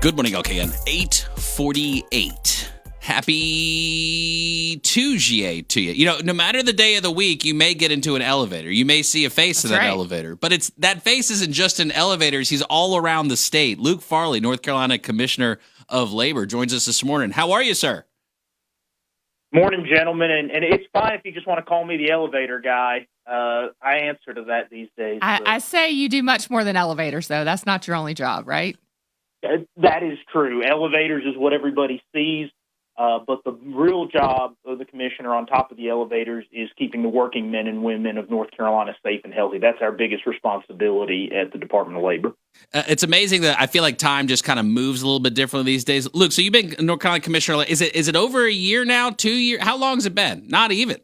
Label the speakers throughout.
Speaker 1: Good morning, LKN. 8:48. Happy Tuesday to you. You know, no matter the day of the week, you may get into an elevator. You may see a face in that elevator. But that face isn't just in elevators. He's all around the state. Luke Farley, North Carolina Commissioner of Labor, joins us this morning. How are you, sir?
Speaker 2: Morning, gentlemen. And it's fine if you just want to call me the elevator guy. I answer to that these days.
Speaker 3: I say you do much more than elevators, though. That's not your only job, right?
Speaker 2: That is true. Elevators is what everybody sees. But the real job of the commissioner on top of the elevators is keeping the working men and women of North Carolina safe and healthy. That's our biggest responsibility at the Department of Labor.
Speaker 1: It's amazing that I feel like time just kind of moves a little bit differently these days. Luke, so you've been North Carolina commissioner. Is it over a year now, 2 years? How long has it been? Not even.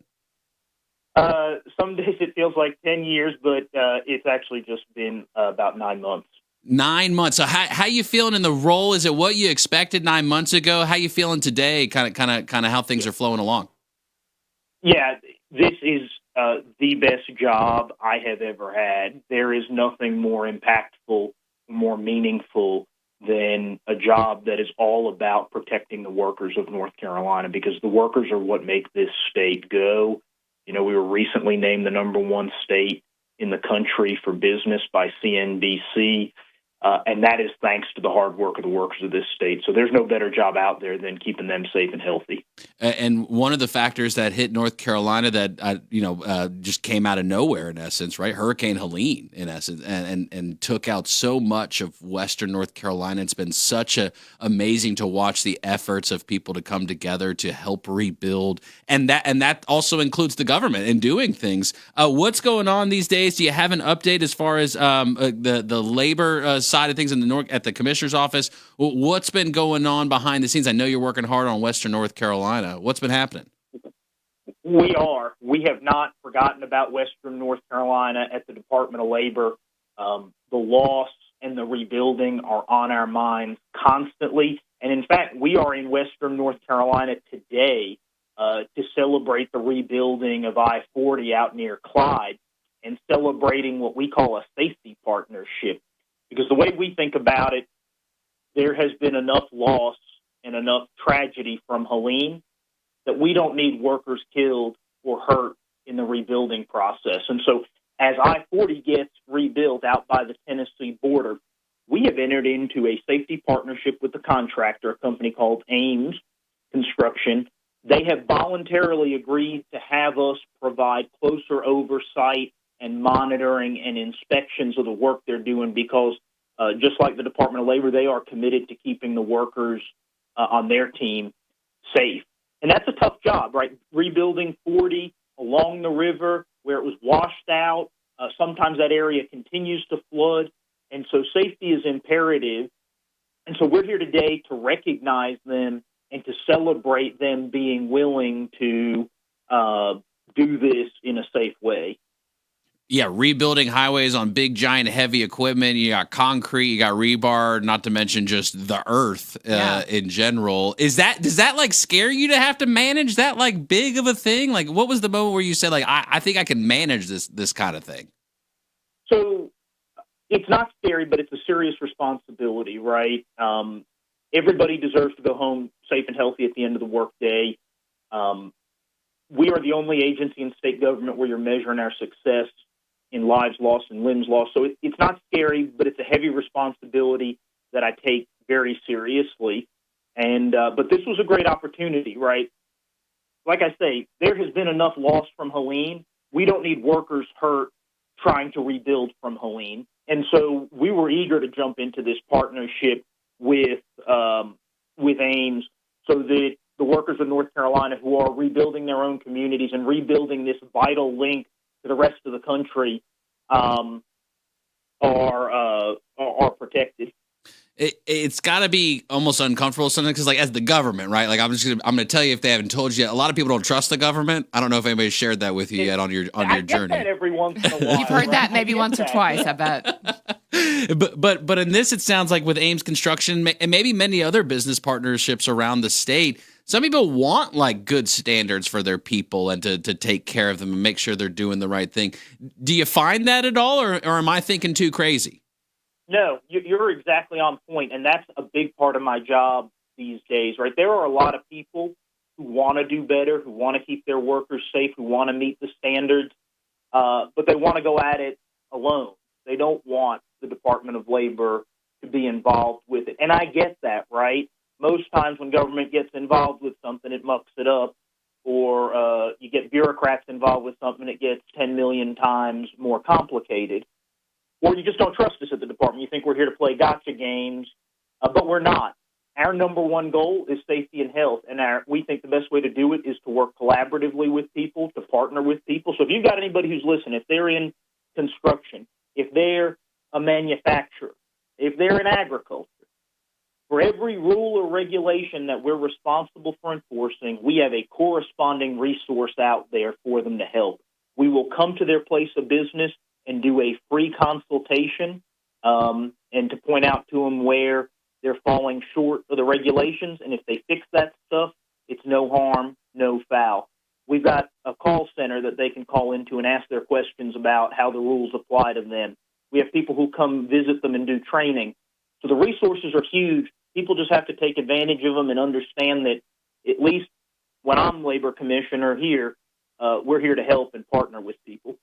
Speaker 2: Some days it feels like 10 years, but it's actually just been about 9 months.
Speaker 1: 9 months. So how you feeling in the role? Is it what you expected 9 months ago? How you feeling today? Kind of how things are flowing along.
Speaker 2: Yeah, this is the best job I have ever had. There is nothing more impactful, more meaningful than a job that is all about protecting the workers of North Carolina, because the workers are what make this state go. You know, we were recently named the #1 state in the country for business by CNBC. And that is thanks to the hard work of the workers of this state. So there's no better job out there than keeping them safe and healthy.
Speaker 1: And one of the factors that hit North Carolina that, just came out of nowhere, in essence, right? Hurricane Helene, in essence, and took out so much of Western North Carolina. It's been such amazing to watch the efforts of people to come together to help rebuild. And that also includes the government in doing things. What's going on these days? Do you have an update as far as the labor side of things at the commissioner's office? What's been going on behind the scenes? I know you're working hard on Western North Carolina. What's been happening?
Speaker 2: We are. We have not forgotten about Western North Carolina at the Department of Labor. The loss and the rebuilding are on our minds constantly. And in fact, we are in Western North Carolina today to celebrate the rebuilding of I-40 out near Clyde and celebrating what we call a safety partnership. Because the way we think about it, there has been enough loss and enough tragedy from Helene that we don't need workers killed or hurt in the rebuilding process. And so as I-40 gets rebuilt out by the Tennessee border, we have entered into a safety partnership with the contractor, a company called Ames Construction. They have voluntarily agreed to have us provide closer oversight and monitoring and inspections of the work they're doing, because just like the Department of Labor, they are committed to keeping the workers on their team safe. And that's a tough job, right? Rebuilding 40 along the river where it was washed out. Sometimes that area continues to flood. And so safety is imperative. And so we're here today to recognize them and to celebrate them being willing to do this in a safe way.
Speaker 1: Yeah, rebuilding highways on big, giant, heavy equipment. You got concrete, you got rebar, not to mention just the earth in general. Does that like scare you to have to manage that like big of a thing? Like, what was the moment where you said, like, I think I can manage this kind of thing?
Speaker 2: So it's not scary, but it's a serious responsibility, right? Everybody deserves to go home safe and healthy at the end of the workday. We are the only agency in state government where you're measuring our success in lives lost and limbs lost. So it's not scary, but it's a heavy responsibility that I take very seriously. And but this was a great opportunity, right? Like I say, there has been enough loss from Helene. We don't need workers hurt trying to rebuild from Helene. And so we were eager to jump into this partnership with Ames so that the workers of North Carolina who are rebuilding their own communities and rebuilding this vital link to the rest of the country are protected.
Speaker 1: It's got to be almost uncomfortable sometimes, because, like, as the government, right? Like, I'm going to tell you, if they haven't told you yet, a lot of people don't trust the government. I don't know if anybody shared that with you yet on your journey.
Speaker 2: I get that every once in a while.
Speaker 3: You've heard that maybe once or twice, I bet.
Speaker 1: But in this, it sounds like with Ames Construction and maybe many other business partnerships around the state, some people want like good standards for their people and to take care of them and make sure they're doing the right thing. Do you find that at all, or am I thinking too crazy?
Speaker 2: No, you're exactly on point, and that's a big part of my job these days, right? There are a lot of people who want to do better, who want to keep their workers safe, who want to meet the standards, but they want to go at it alone. They don't want the Department of Labor to be involved with it. And I get that, right? Most times when government gets involved with something, it mucks it up, or you get bureaucrats involved with something, it gets 10 million times more complicated. Or you just don't trust us at the department. You think we're here to play gotcha games, but we're not. Our number one goal is safety and health, and we think the best way to do it is to work collaboratively with people, to partner with people. So if you've got anybody who's listening, if they're in construction, if they're a manufacturer, if they're in agriculture, for every rule or regulation that we're responsible for enforcing, we have a corresponding resource out there for them to help. We will come to their place of business and do a free consultation and to point out to them where they're falling short of the regulations. And if they fix that stuff, it's no harm, no foul. We've got a call center that they can call into and ask their questions about how the rules apply to them. We have people who come visit them and do training. So the resources are huge. People just have to take advantage of them and understand that at least when I'm labor commissioner here, we're here to help and partner with people.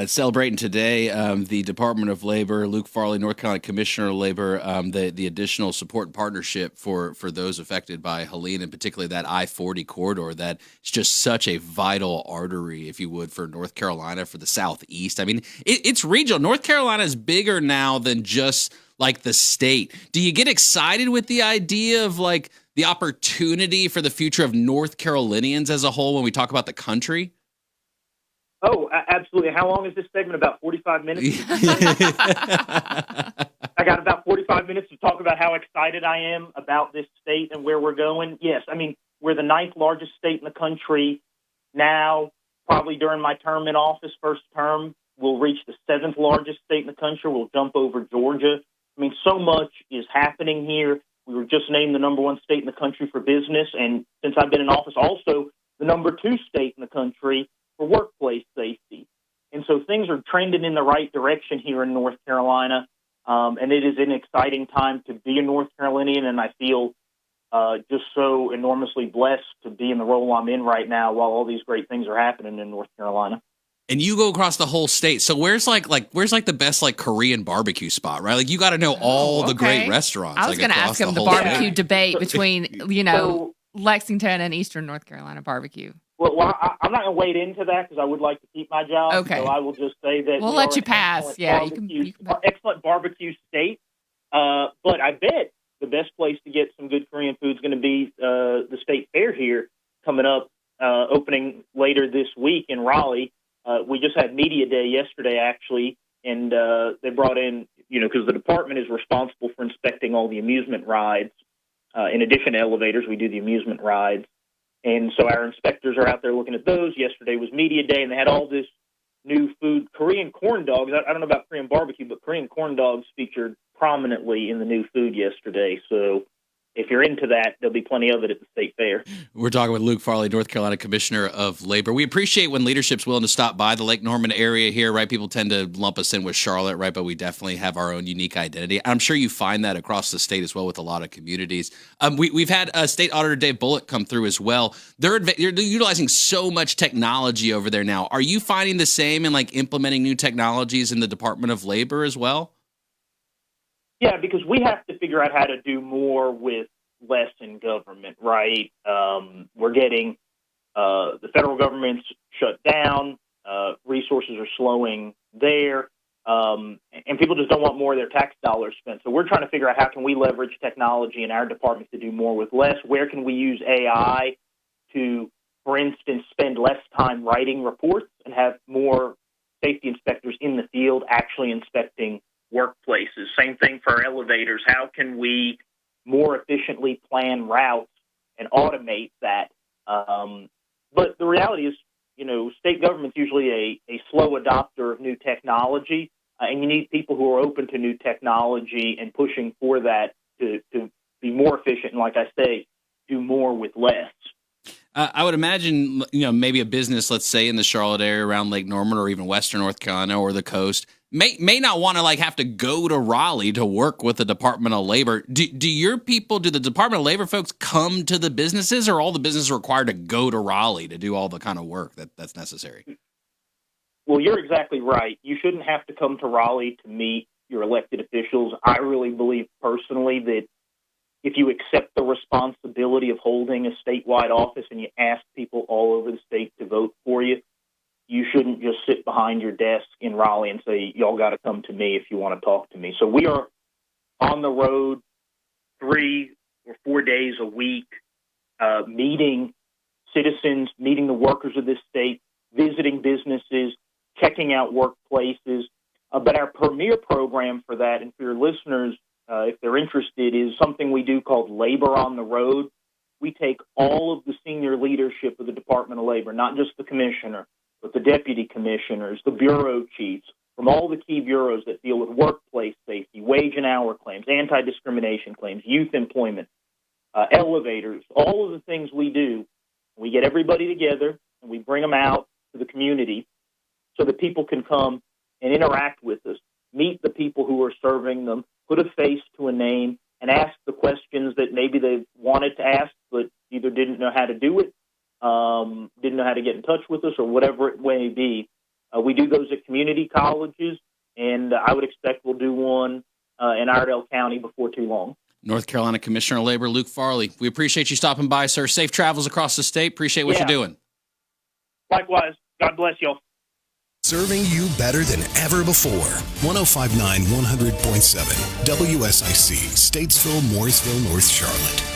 Speaker 1: Celebrating today, the Department of Labor, Luke Farley, North Carolina Commissioner of Labor, the additional support and partnership for those affected by Helene, and particularly that I-40 corridor. That is just such a vital artery, if you would, for North Carolina, for the Southeast. I mean, it's regional. North Carolina is bigger now than just like the state. Do you get excited with the idea of like the opportunity for the future of North Carolinians as a whole when we talk about the country?
Speaker 2: Oh, absolutely. How long is this segment? About 45 minutes? I got about 45 minutes to talk about how excited I am about this state and where we're going. Yes, I mean, we're the 9th largest state in the country now. Probably during my term in office, first term, we'll reach the 7th largest state in the country. We'll jump over Georgia. I mean, so much is happening here. We were just named the number 1 state in the country for business, and since I've been in office, also the number 2 state in the country for workplace safety. And so things are trending in the right direction here in North Carolina, and it is an exciting time to be a North Carolinian, and I feel just so enormously blessed to be in the role I'm in right now while all these great things are happening in North Carolina.
Speaker 1: And you go across the whole state. So where's the best like Korean barbecue spot, right? Like you got to know all the great restaurants.
Speaker 3: I was going to ask him the barbecue debate between, Lexington and Eastern North Carolina barbecue.
Speaker 2: Well, I'm not going to wade into that because I would like to keep my job.
Speaker 3: Okay.
Speaker 2: So I will just say that
Speaker 3: we'll let you pass. Yeah, you can.
Speaker 2: Excellent barbecue state. But I bet the best place to get some good Korean food is going to be the state fair here coming up, opening later this week in Raleigh. We just had media day yesterday, actually, and they brought in, because the department is responsible for inspecting all the amusement rides. In addition to elevators, we do the amusement rides. And so our inspectors are out there looking at those. Yesterday was media day, and they had all this new food. Korean corn dogs. I don't know about Korean barbecue, but Korean corn dogs featured prominently in the new food yesterday. So if you're into that, there'll be plenty of it at the state fair.
Speaker 1: We're talking with Luke Farley, North Carolina Commissioner of Labor. We appreciate when leadership's willing to stop by the Lake Norman area here, right? People tend to lump us in with Charlotte, right? But we definitely have our own unique identity. I'm sure you find that across the state as well with a lot of communities. We've had State Auditor Dave Bullock come through as well. They're utilizing so much technology over there now. Are you finding the same in like implementing new technologies in the Department of Labor as well?
Speaker 2: Yeah, because we have to figure out how to do more with less in government, right? We're getting the federal government's shut down, resources are slowing there, and people just don't want more of their tax dollars spent. So we're trying to figure out how can we leverage technology in our department to do more with less? Where can we use AI to, for instance, spend less time writing reports and have more safety inspectors in the field actually inspecting workplaces? Same thing for our elevators. How can we more efficiently plan routes and automate that? But the reality is, state government's usually a slow adopter of new technology, and you need people who are open to new technology and pushing for that to be more efficient and, like I say, do more with less.
Speaker 1: I would imagine, maybe a business, let's say in the Charlotte area around Lake Norman or even Western North Carolina or the coast, may not want to like have to go to Raleigh to work with the Department of Labor. Do the Department of Labor folks come to the businesses, or all the businesses are required to go to Raleigh to do all the kind of work that's necessary?
Speaker 2: Well, you're exactly right. You shouldn't have to come to Raleigh to meet your elected officials. I really believe personally that if you accept the responsibility of holding a statewide office and you ask people all over the state to vote for you, you shouldn't just sit behind your desk in Raleigh and say, y'all got to come to me if you want to talk to me. So we are on the road 3 or 4 days a week, meeting citizens, meeting the workers of this state, visiting businesses, checking out workplaces. But our premier program for that, and for your listeners, if they're interested, is something we do called Labor on the Road. We take all of the senior leadership of the Department of Labor, not just the commissioner, but the deputy commissioners, the bureau chiefs, from all the key bureaus that deal with workplace safety, wage and hour claims, anti-discrimination claims, youth employment, elevators, all of the things we do. We get everybody together and we bring them out to the community so that people can come and interact with us, meet the people who are serving them, put a face to a name, and ask the questions that maybe they wanted to ask but either didn't know how to do it, didn't know how to get in touch with us, or whatever it may be. We do those at community colleges, and I would expect we'll do one in Iredell County before too long.
Speaker 1: North Carolina Commissioner of Labor Luke Farley, we appreciate you stopping by, sir. Safe travels across the state. Appreciate what you're doing.
Speaker 2: Likewise. God bless y'all.
Speaker 4: Serving you better than ever before. 105.9, 100.7, WSIC, Statesville, Mooresville, North Charlotte.